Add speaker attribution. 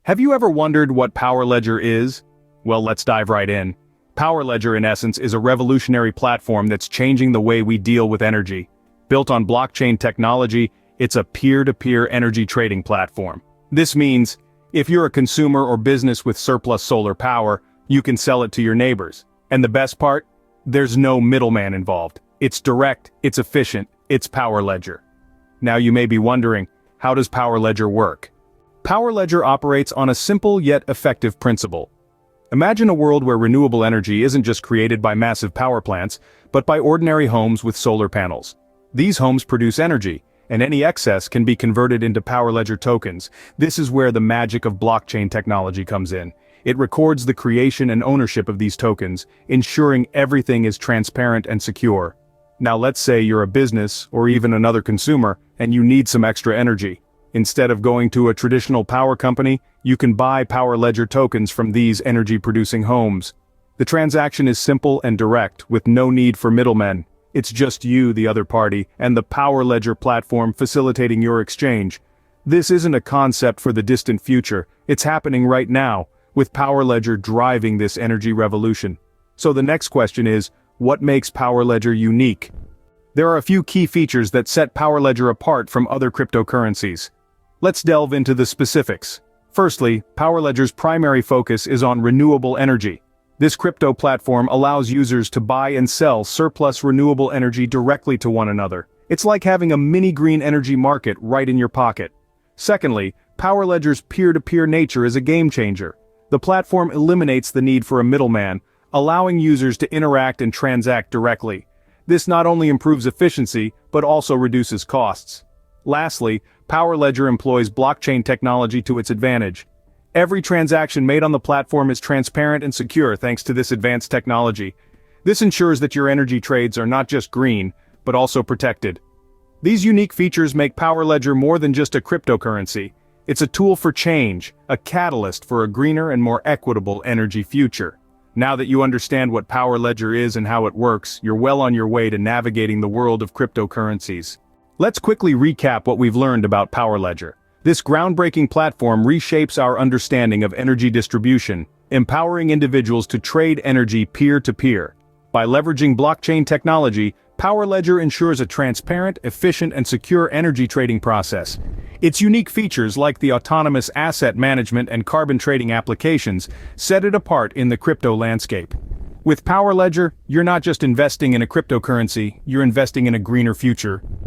Speaker 1: Have you ever wondered what Powerledger is? Well, let's dive right in. Powerledger, in essence, is a revolutionary platform that's changing the way we deal with energy. Built on blockchain technology, it's a peer-to-peer energy trading platform. This means, if you're a consumer or business with surplus solar power, you can sell it to your neighbors. And the best part? There's no middleman involved. It's direct, it's efficient, it's Powerledger. Now you may be wondering, how does Powerledger work? Powerledger operates on a simple yet effective principle. Imagine a world where renewable energy isn't just created by massive power plants, but by ordinary homes with solar panels. These homes produce energy, and any excess can be converted into Powerledger tokens. This is where the magic of blockchain technology comes in. It records the creation and ownership of these tokens, ensuring everything is transparent and secure. Now let's say you're a business, or even another consumer, and you need some extra energy. Instead of going to a traditional power company, you can buy Powerledger tokens from these energy-producing homes. The transaction is simple and direct, with no need for middlemen. It's just you, the other party, and the Powerledger platform facilitating your exchange. This isn't a concept for the distant future, it's happening right now, with Powerledger driving this energy revolution. So the next question is, what makes Powerledger unique? There are a few key features that set Powerledger apart from other cryptocurrencies. Let's delve into the specifics. Firstly, Powerledger's primary focus is on renewable energy. This crypto platform allows users to buy and sell surplus renewable energy directly to one another. It's like having a mini green energy market right in your pocket. Secondly, Powerledger's peer-to-peer nature is a game changer. The platform eliminates the need for a middleman, allowing users to interact and transact directly. This not only improves efficiency, but also reduces costs. Lastly, Powerledger employs blockchain technology to its advantage. Every transaction made on the platform is transparent and secure thanks to this advanced technology. This ensures that your energy trades are not just green, but also protected. These unique features make Powerledger more than just a cryptocurrency. It's a tool for change, a catalyst for a greener and more equitable energy future. Now that you understand what Powerledger is and how it works, you're well on your way to navigating the world of cryptocurrencies. Let's quickly recap what we've learned about Powerledger. This groundbreaking platform reshapes our understanding of energy distribution, empowering individuals to trade energy peer-to-peer. By leveraging blockchain technology, Powerledger ensures a transparent, efficient, and secure energy trading process. Its unique features like the autonomous asset management and carbon trading applications set it apart in the crypto landscape. With Powerledger, you're not just investing in a cryptocurrency, you're investing in a greener future.